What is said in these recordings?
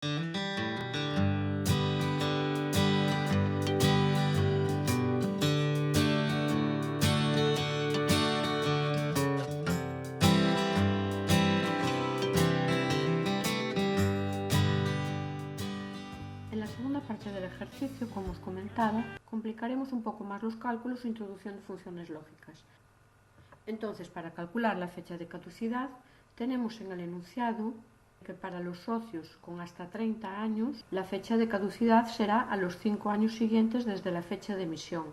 En la segunda parte del ejercicio, como os comentaba, complicaremos un poco más los cálculos introduciendo funciones lógicas. Entonces, para calcular la fecha de caducidad, tenemos en el enunciado que para los socios con hasta 30 años, la fecha de caducidad será a los 5 años siguientes desde la fecha de emisión.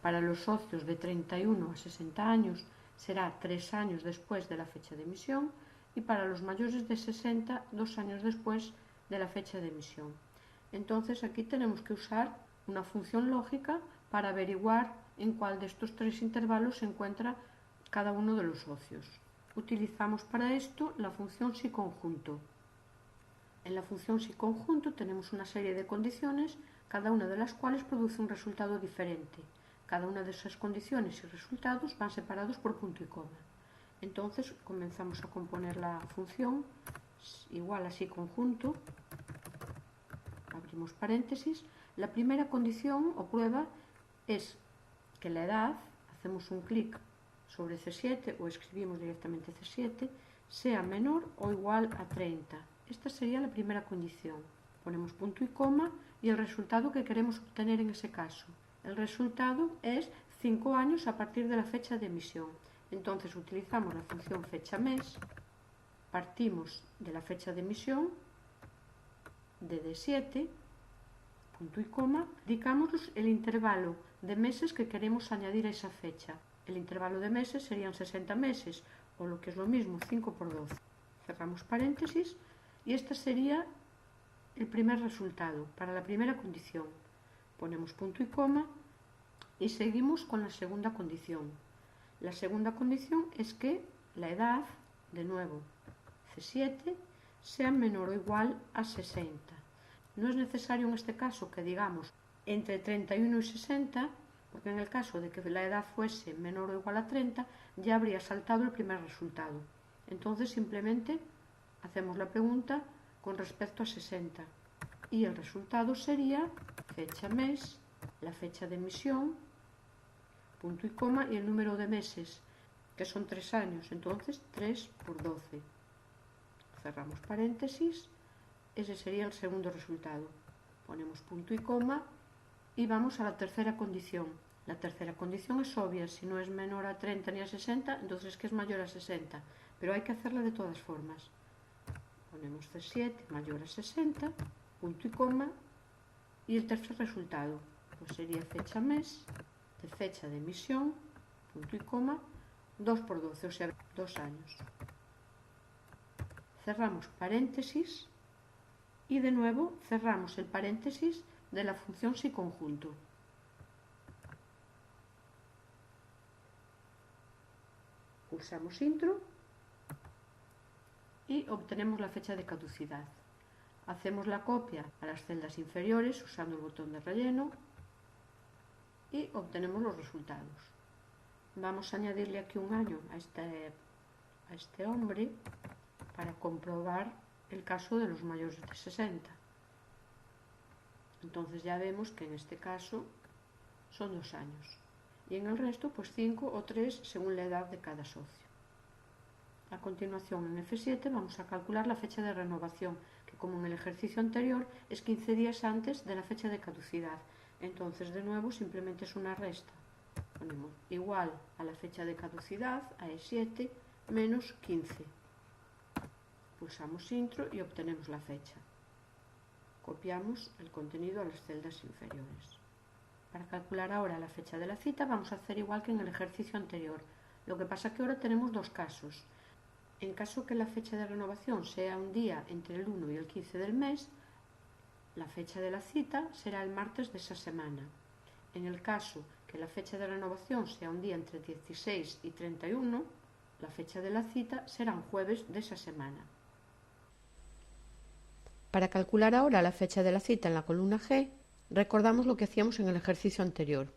Para los socios de 31 a 60 años será 3 años después de la fecha de emisión y para los mayores de 60, 2 años después de la fecha de emisión. Entonces aquí tenemos que usar una función lógica para averiguar en cuál de estos tres intervalos se encuentra cada uno de los socios. Utilizamos para esto la función si conjunto. En la función si conjunto tenemos una serie de condiciones, cada una de las cuales produce un resultado diferente. Cada una de esas condiciones y resultados van separados por punto y coma. Entonces comenzamos a componer la función igual a si conjunto. Abrimos paréntesis. La primera condición o prueba es que la edad, hacemos un clic sobre C7 o escribimos directamente C7, sea menor o igual a 30. Esta sería la primera condición. Ponemos punto y coma y el resultado que queremos obtener en ese caso. El resultado es 5 años a partir de la fecha de emisión. Entonces utilizamos la función fecha-mes, partimos de la fecha de emisión, de D7, punto y coma, indicamos el intervalo de meses que queremos añadir a esa fecha. El intervalo de meses serían 60 meses, o lo que es lo mismo, 5 por 12. Cerramos paréntesis y este sería el primer resultado para la primera condición. Ponemos punto y coma y seguimos con la segunda condición. La segunda condición es que la edad, de nuevo, C7, sea menor o igual a 60. No es necesario en este caso que digamos entre 31 y 60, porque en el caso de que la edad fuese menor o igual a 30, ya habría saltado el primer resultado. Entonces simplemente hacemos la pregunta con respecto a 60. Y el resultado sería fecha-mes, la fecha de emisión, punto y coma, y el número de meses, que son 3 años. Entonces 3 por 12. Cerramos paréntesis. Ese sería el segundo resultado. Ponemos punto y coma y vamos a la tercera condición. La tercera condición es obvia, si no es menor a 30 ni a 60, entonces es que es mayor a 60, pero hay que hacerla de todas formas. Ponemos C7 mayor a 60, punto y coma, y el tercer resultado pues sería fecha-mes, de fecha de emisión, punto y coma, 2 por 12, o sea, 2 años. Cerramos paréntesis y de nuevo cerramos el paréntesis de la función si conjunto. Pulsamos intro y obtenemos la fecha de caducidad. Hacemos la copia a las celdas inferiores usando el botón de relleno y obtenemos los resultados. Vamos a añadirle aquí un año a este hombre para comprobar el caso de los mayores de 60. Entonces ya vemos que en este caso son 2 años y en el resto pues 5 o 3 según la edad de cada socio. A continuación en F7 vamos a calcular la fecha de renovación, que como en el ejercicio anterior es 15 días antes de la fecha de caducidad. Entonces de nuevo simplemente es una resta. Ponemos igual a la fecha de caducidad, a E7, menos 15. Pulsamos intro y obtenemos la fecha. Copiamos el contenido a las celdas inferiores. Para calcular ahora la fecha de la cita vamos a hacer igual que en el ejercicio anterior. Lo que pasa es que ahora tenemos dos casos. En caso que la fecha de renovación sea un día entre el 1 y el 15 del mes, la fecha de la cita será el martes de esa semana. En el caso que la fecha de renovación sea un día entre 16 y 31, la fecha de la cita será un jueves de esa semana. Para calcular ahora la fecha de la cita en la columna G, recordamos lo que hacíamos en el ejercicio anterior.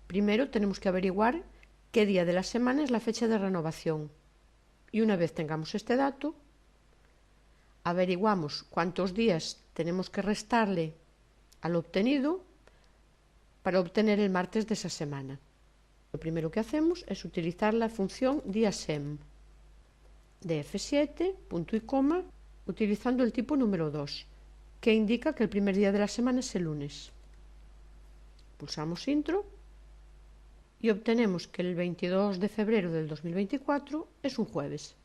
Primero tenemos que averiguar qué día de la semana es la fecha de renovación. Y una vez tengamos este dato, averiguamos cuántos días tenemos que restarle al obtenido para obtener el martes de esa semana. Lo primero que hacemos es utilizar la función diasem de F7, punto y coma, utilizando el tipo número 2, que indica que el primer día de la semana es el lunes. Pulsamos intro y obtenemos que el 22 de febrero del 2024 es un jueves,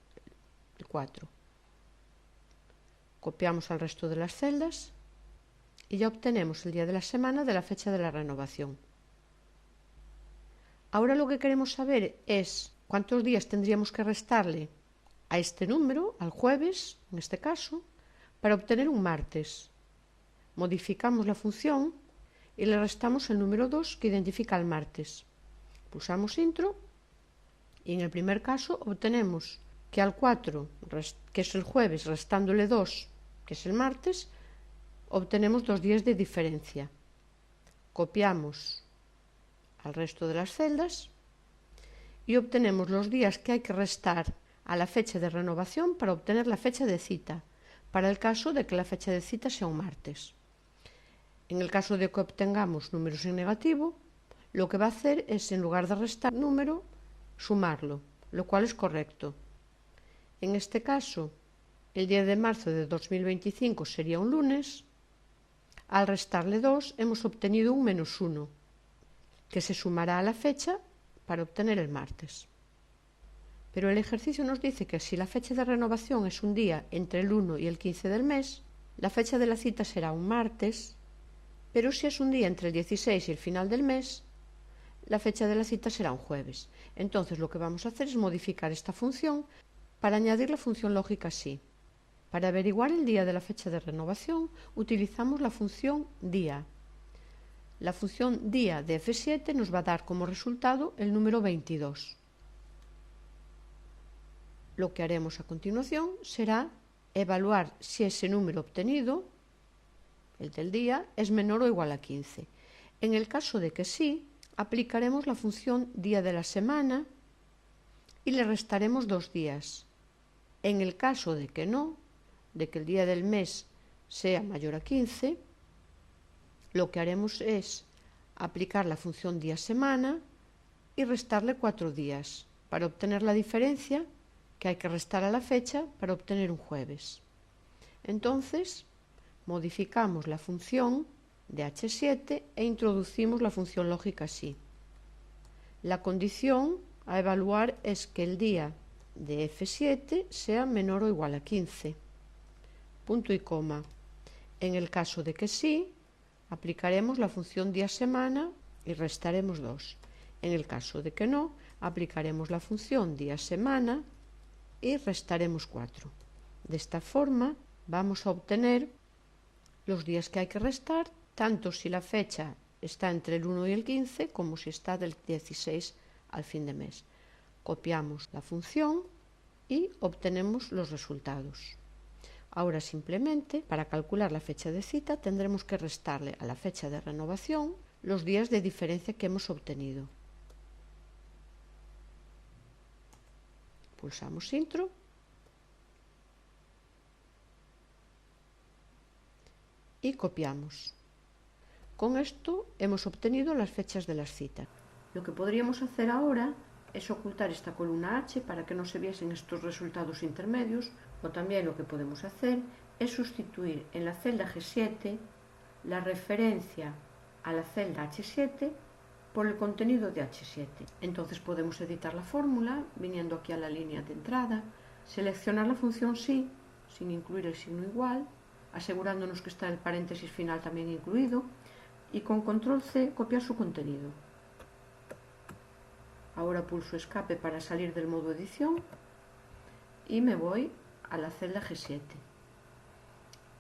el 4. Copiamos al resto de las celdas y ya obtenemos el día de la semana de la fecha de la renovación. Ahora lo que queremos saber es cuántos días tendríamos que restarle a este número, al jueves, en este caso, para obtener un martes. Modificamos la función y le restamos el número 2 que identifica el martes. Pulsamos intro y en el primer caso obtenemos que al 4, que es el jueves, restándole 2, que es el martes, obtenemos 2 días de diferencia. Copiamos al resto de las celdas y obtenemos los días que hay que restar a la fecha de renovación para obtener la fecha de cita, para el caso de que la fecha de cita sea un martes. En el caso de que obtengamos números en negativo, lo que va a hacer es, en lugar de restar número, sumarlo, lo cual es correcto. En este caso, el día de marzo de 2025 sería un lunes. Al restarle 2 hemos obtenido un -1, que se sumará a la fecha para obtener el martes. Pero el ejercicio nos dice que si la fecha de renovación es un día entre el 1 y el 15 del mes, la fecha de la cita será un martes, pero si es un día entre el 16 y el final del mes, la fecha de la cita será un jueves. Entonces lo que vamos a hacer es modificar esta función para añadir la función lógica sí. Para averiguar el día de la fecha de renovación utilizamos la función día. La función día de F7 nos va a dar como resultado el número 22. Lo que haremos a continuación será evaluar si ese número obtenido, el del día, es menor o igual a 15. En el caso de que sí, aplicaremos la función día de la semana y le restaremos 2 días. En el caso de que no, de que el día del mes sea mayor a 15, lo que haremos es aplicar la función día-semana y restarle 4 días para obtener la diferencia que hay que restar a la fecha para obtener un jueves. Entonces, modificamos la función de H7 e introducimos la función lógica sí. La condición a evaluar es que el día de F7 sea menor o igual a 15. Punto y coma. En el caso de que sí, aplicaremos la función día-semana y restaremos 2. En el caso de que no, aplicaremos la función día-semana y restaremos 4. De esta forma vamos a obtener los días que hay que restar, tanto si la fecha está entre el 1 y el 15 como si está del 16 al fin de mes. Copiamos la función y obtenemos los resultados. Ahora simplemente, para calcular la fecha de cita, tendremos que restarle a la fecha de renovación los días de diferencia que hemos obtenido. Pulsamos intro y copiamos. Con esto hemos obtenido las fechas de las citas. Lo que podríamos hacer ahora es ocultar esta columna H para que no se viesen estos resultados intermedios, o también lo que podemos hacer es sustituir en la celda G7 la referencia a la celda H7 por el contenido de H7. Entonces podemos editar la fórmula viniendo aquí a la línea de entrada, seleccionar la función sí, sin incluir el signo igual, asegurándonos que está el paréntesis final también incluido, y con control C copiar su contenido. Ahora pulso escape para salir del modo edición y me voy a la celda G7.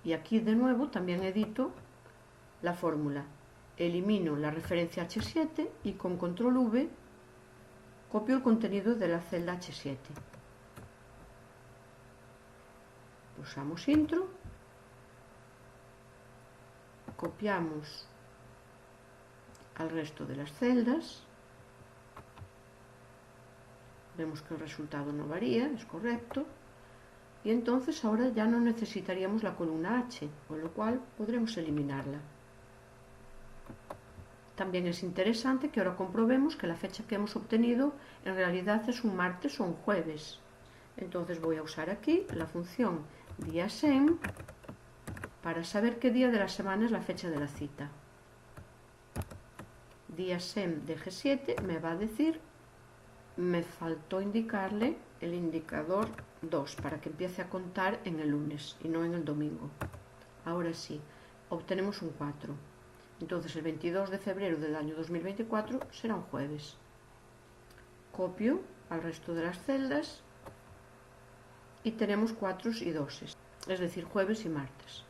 Y aquí de nuevo también edito la fórmula. Elimino la referencia H7 y con control V copio el contenido de la celda H7. Pulsamos intro, copiamos al resto de las celdas. Vemos que el resultado no varía, es correcto. y entonces ahora ya no necesitaríamos la columna H, con lo cual podremos eliminarla. También es interesante que ahora comprobemos que la fecha que hemos obtenido en realidad es un martes o un jueves. Entonces voy a usar aquí la función DIASEM para saber qué día de la semana es la fecha de la cita. DIASEM de G7 me va a decir, me faltó indicarle el indicador 2 para que empiece a contar en el lunes y no en el domingo. Ahora sí, obtenemos un 4. Entonces el 22 de febrero del año 2024 será un jueves. Copio al resto de las celdas y tenemos 4 y 2, es decir, jueves y martes.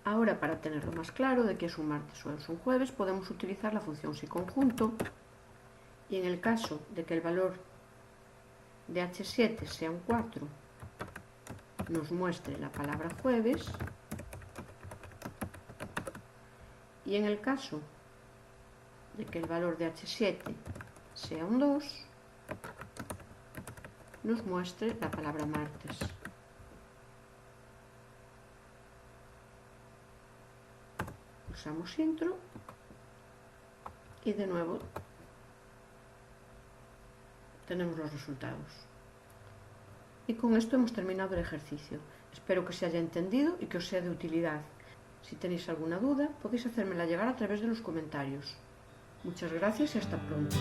Ahora, para tenerlo más claro de que es un martes o es un jueves, podemos utilizar la función siconjunto y en el caso de que el valor de H7 sea un 4, nos muestre la palabra jueves, y en el caso de que el valor de H7 sea un 2, nos muestre la palabra martes. Pulsamos intro y de nuevo tenemos los resultados. Y con esto hemos terminado el ejercicio. Espero que se haya entendido y que os sea de utilidad. Si tenéis alguna duda, podéis hacérmela llegar a través de los comentarios. Muchas gracias y hasta pronto.